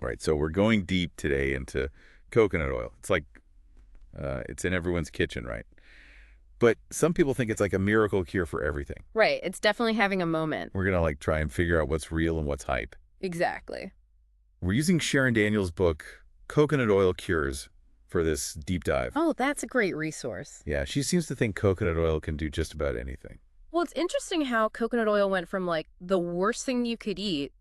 Right. So we're going deep today into coconut oil. It's like it's in everyone's kitchen, right? But some people think it's like a miracle cure for everything. Right. It's definitely having a moment. We're going to like try and figure out what's real and what's hype. Exactly. We're using Sharon Daniels' book, Coconut Oil Cures, for this deep dive. Oh, that's a great resource. Yeah, she seems to think coconut oil can do just about anything. Well, it's interesting how coconut oil went from like the worst thing you could eat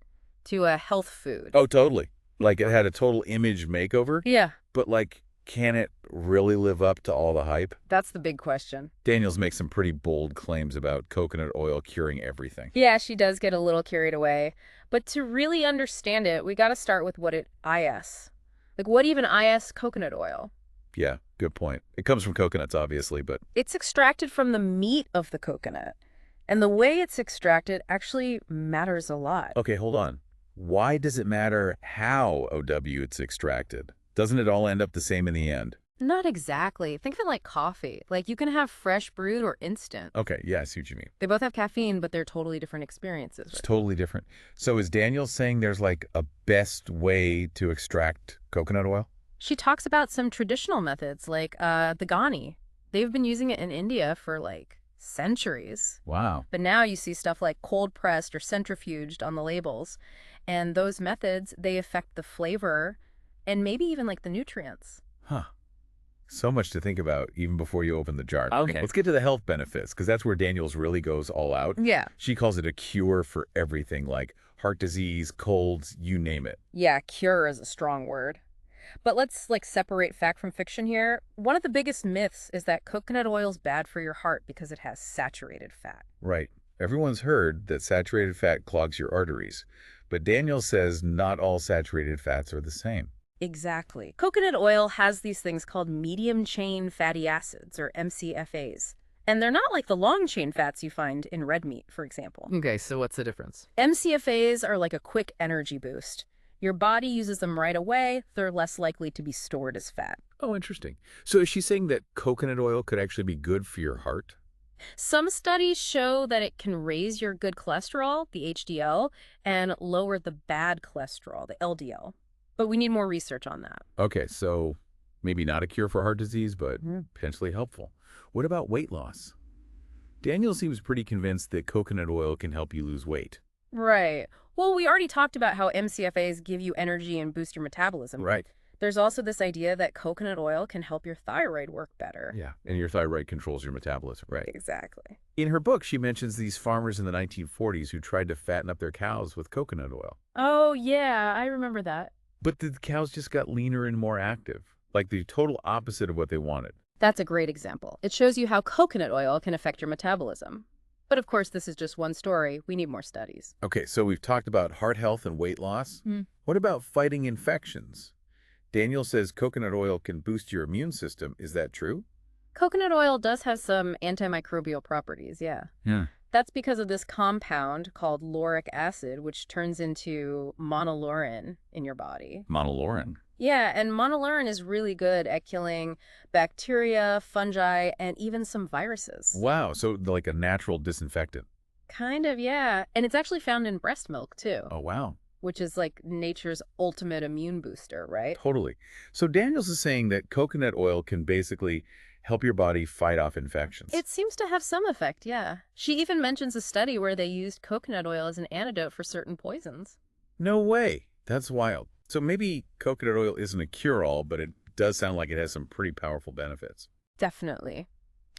to a health food. Oh, totally. Like it had a total image makeover, Yeah, but like, can it really live up to all the hype? that's the big question. Daniels makes some pretty bold claims about coconut oil curing everything. Yeah, she does get a little carried away. But to really understand it, we got to start with what it IS. Like, what even IS coconut oil? Yeah, good point. It comes from coconuts, obviously, but It's extracted from the meat of the coconut. And the way it's extracted actually matters a lot. okay, hold on. Why does it matter how OW it's extracted? Doesn't it all end up the same in the end? Not exactly. Think of it like coffee. Like, you can have fresh brewed or instant. Okay, yeah, I see what you mean. They both have caffeine, but they're totally different experiences. It's Right? totally different. So is Daniel saying there's like a best way to extract coconut oil? She talks about some traditional methods like the Ghani. They've been using it in India for like centuries. Wow. But now you see stuff like cold pressed or centrifuged on the labels. And those methods, they affect the flavor and maybe even like the nutrients. Huh. So much to think about even before you open the jar. Okay. Let's get to the health benefits because that's where Daniels really goes all out. Yeah. She calls it a cure for everything like heart disease, colds, you name it. Yeah, cure is a strong word. But let's like separate fact from fiction here. One of the biggest myths is that coconut oil is bad for your heart because it has saturated fat. Right. Everyone's heard that saturated fat clogs your arteries, but Daniels says not all saturated fats are the same. Exactly. Coconut oil has these things called medium chain fatty acids, or MCFAs. And they're not like the long chain fats you find in red meat, for example. Okay, so what's the difference? MCFAs are like a quick energy boost. Your body uses them right away, they're less likely to be stored as fat. Oh, interesting. So is she saying that coconut oil could actually be good for your heart? Some studies show that it can raise your good cholesterol, the HDL, and lower the bad cholesterol, the LDL. But we need more research on that. Okay, so maybe not a cure for heart disease, but Mhm. potentially helpful. What about weight loss? Daniel seems pretty convinced that coconut oil can help you lose weight. Right. Well, we already talked about how MCFAs give you energy and boost your metabolism. Right. There's also this idea that coconut oil can help your thyroid work better. Yeah, and your thyroid controls your metabolism. Right. Exactly. In her book, she mentions these farmers in the 1940s who tried to fatten up their cows with coconut oil. Oh, yeah, I remember that. But the cows just got leaner and more active, like the total opposite of what they wanted. That's a great example. It shows you how coconut oil can affect your metabolism. But of course, this is just one story. We need more studies. Okay, so we've talked about heart health and weight loss. Hmm. What about fighting infections? Daniel says coconut oil can boost your immune system. Is that true? Coconut oil does have some antimicrobial properties, yeah. Yeah. That's because of this compound called lauric acid, which turns into monolaurin in your body. Monolaurin. Yeah, and monolaurin is really good at killing bacteria, fungi, and even some viruses. Wow, so like a natural disinfectant. Kind of, yeah. And it's actually found in breast milk, too, Oh, wow. which is like nature's ultimate immune booster, right? Totally. So Daniels is saying that coconut oil can basically help your body fight off infections. It seems to have some effect, yeah. She even mentions a study where they used coconut oil as an antidote for certain poisons. No way. That's wild. So maybe coconut oil isn't a cure-all, but it does sound like it has some pretty powerful benefits. Definitely.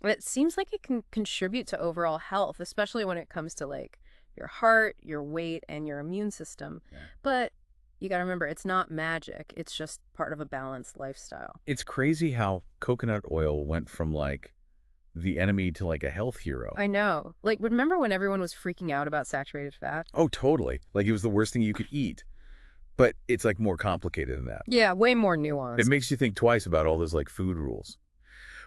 It seems like it can contribute to overall health, especially when it comes to like your heart, your weight, and your immune system. Yeah. But you got to remember, it's not magic. It's just part of a balanced lifestyle. It's crazy how coconut oil went from like the enemy to like a health hero. I know. Like, remember when everyone was freaking out about saturated fat? Oh, totally. Like it was the worst thing you could eat. But it's like more complicated than that. Yeah, way more It nuanced. makes you think twice about all those like food rules.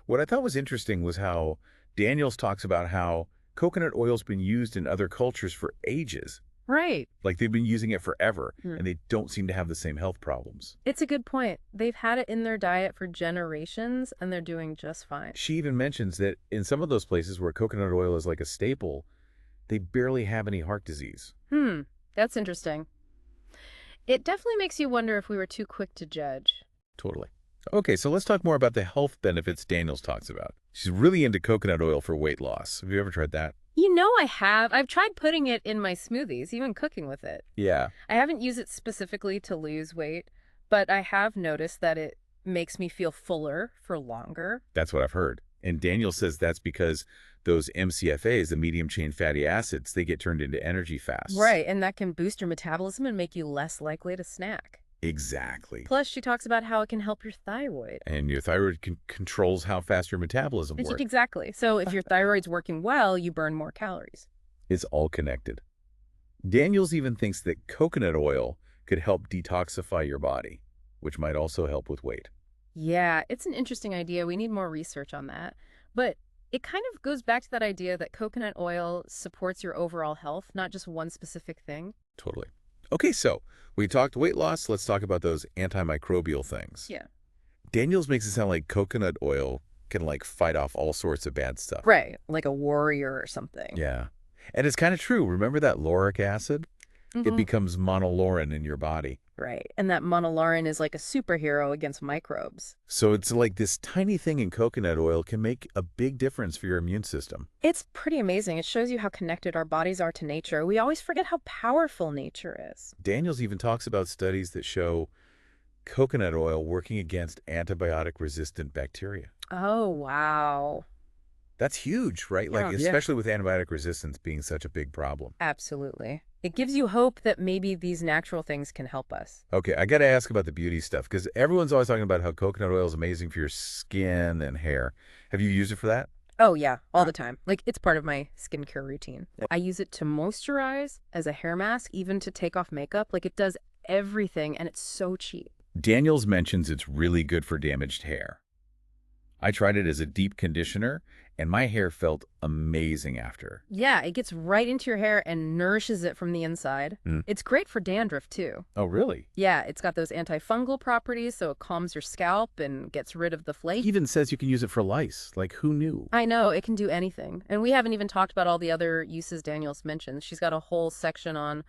What I thought was interesting was how Daniels talks about how coconut oil's been used in other cultures for ages. Right. Like they've been using it forever Hmm. and they don't seem to have the same health problems. It's a good point. They've had it in their diet for generations, and they're doing just fine. She even mentions that in some of those places where coconut oil is like a staple, they barely have any heart disease. That's interesting. It definitely makes you wonder if we were too quick to judge. Totally. Okay, so let's talk more about the health benefits Daniels talks about. She's really into coconut oil for weight loss. Have you ever tried that? You know I have. I've tried putting it in my smoothies, even cooking with it. Yeah. I haven't used it specifically to lose weight, but I have noticed that it makes me feel fuller for longer. That's what I've heard. And Daniel says that's because those MCFAs, the medium chain fatty acids, they get turned into energy fast. Right, and that can boost your metabolism and make you less likely to snack. Exactly. Plus, she talks about how it can help your thyroid. And your thyroid controls how fast your metabolism works. Exactly. So if your thyroid's working well, you burn more calories. It's all connected. Daniels even thinks that coconut oil could help detoxify your body, which might also help with weight. Yeah, it's an interesting idea. We need more research on that. But it kind of goes back to that idea that coconut oil supports your overall health, not just one specific thing. Totally. Okay, so we talked weight loss. Let's talk about those antimicrobial things. Yeah. Daniels makes it sound like coconut oil can fight off all sorts of bad stuff. Right, like a warrior or something. Yeah. And it's kind of true. Remember that lauric acid? It Mhm. becomes monolaurin in your body. Right, and that monolaurin is like a superhero against microbes. So it's like this tiny thing in coconut oil can make a big difference for your immune system. It's pretty amazing. It shows you how connected our bodies are to nature. We always forget how powerful nature is. Daniels even talks about studies that show coconut oil working against antibiotic-resistant bacteria. Oh, wow. That's huge, right? Like, Yeah. especially with antibiotic resistance being such a big problem. Absolutely. It gives you hope that maybe these natural things can help us. Okay, I got to ask about the beauty stuff because everyone's always talking about how coconut oil is amazing for your skin and hair. Have you used it for that? Oh, yeah, all the time. Like, it's part of my skincare routine. I use it to moisturize, as a hair mask, even to take off makeup. Like, it does everything, and it's so cheap. Daniels mentions it's really good for damaged hair. I tried it as a deep conditioner, and my hair felt amazing after. Yeah, it gets right into your hair and nourishes it from the inside. Mm. It's great for dandruff, too. Oh, really? Yeah, it's got those antifungal properties, so it calms your scalp and gets rid of the It flake. even says you can use it for lice. Like, who knew? I know, it can do anything. And we haven't even talked about all the other uses Daniels mentions. She's got a whole section on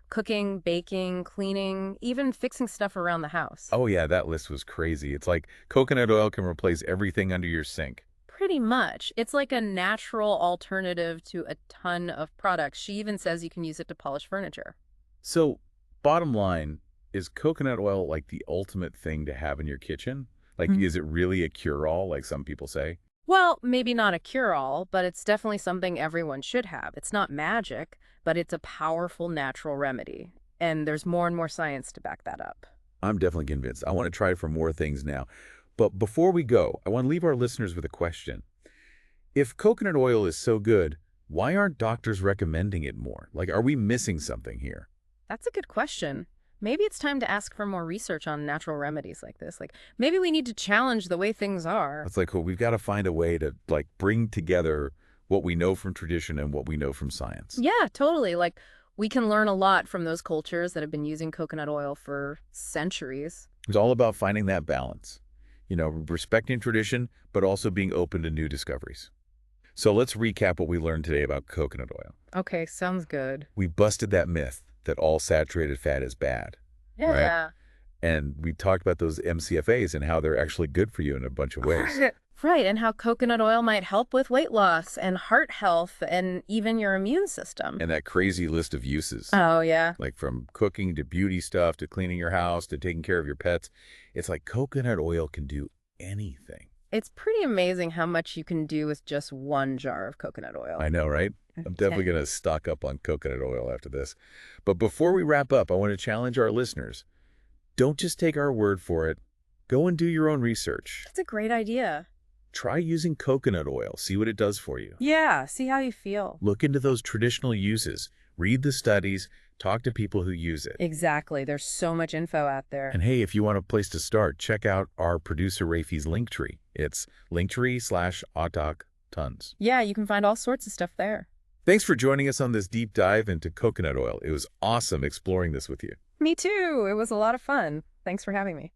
cooking, baking, cleaning, even fixing stuff around the house. Oh, yeah, that list was crazy. It's like coconut oil can replace everything under your sink. Pretty much. It's like a natural alternative to a ton of products. She even says you can use it to polish furniture. So, bottom line, is coconut oil like the ultimate thing to have in your kitchen? Like, Mhm. is it really a cure-all, like some people say? Well, maybe not a cure-all, but it's definitely something everyone should have. It's not magic, but it's a powerful natural remedy. And there's more and more science to back that up. I'm definitely convinced. I want to try it for more things now. But before we go, I want to leave our listeners with a question. If coconut oil is so good, why aren't doctors recommending it more? Like, are we missing something here? That's a good question. Maybe it's time to ask for more research on natural remedies like this. Like, maybe we need to challenge the way things are. It's like, well, we've got to find a way to, bring together what we know from tradition and what we know from science. Yeah, totally. Like, we can learn a lot from those cultures that have been using coconut oil for centuries. It's all about finding that balance. Respecting tradition, but also being open to new discoveries. So let's recap what we learned today about coconut oil. Okay, sounds good. We busted that myth that all saturated fat is bad. Yeah. And we talked about those MCFAs and how they're actually good for you in a bunch of ways. Right, and how coconut oil might help with weight loss and heart health and even your immune system. And that crazy list of uses, Oh, yeah. like from cooking to beauty stuff to cleaning your house to taking care of your pets. It's like coconut oil can do anything. It's pretty amazing how much you can do with just one jar of coconut oil. I know, right? I'm definitely going to stock up on coconut oil after this. But before we wrap up, I want to challenge our listeners. Don't just take our word for it. Go and do your own research. That's a great idea. Try using coconut oil. See what it does for you. Yeah, see how you feel. Look into those traditional uses. Read the studies. Talk to people who use it. Exactly. There's so much info out there. And hey, if you want a place to start, check out our producer Rafi's Linktree. It's linktree/AuTalkTons. Yeah, you can find all sorts of stuff there. Thanks for joining us on this deep dive into coconut oil. It was awesome exploring this with you. Me too. It was a lot of fun. Thanks for having me.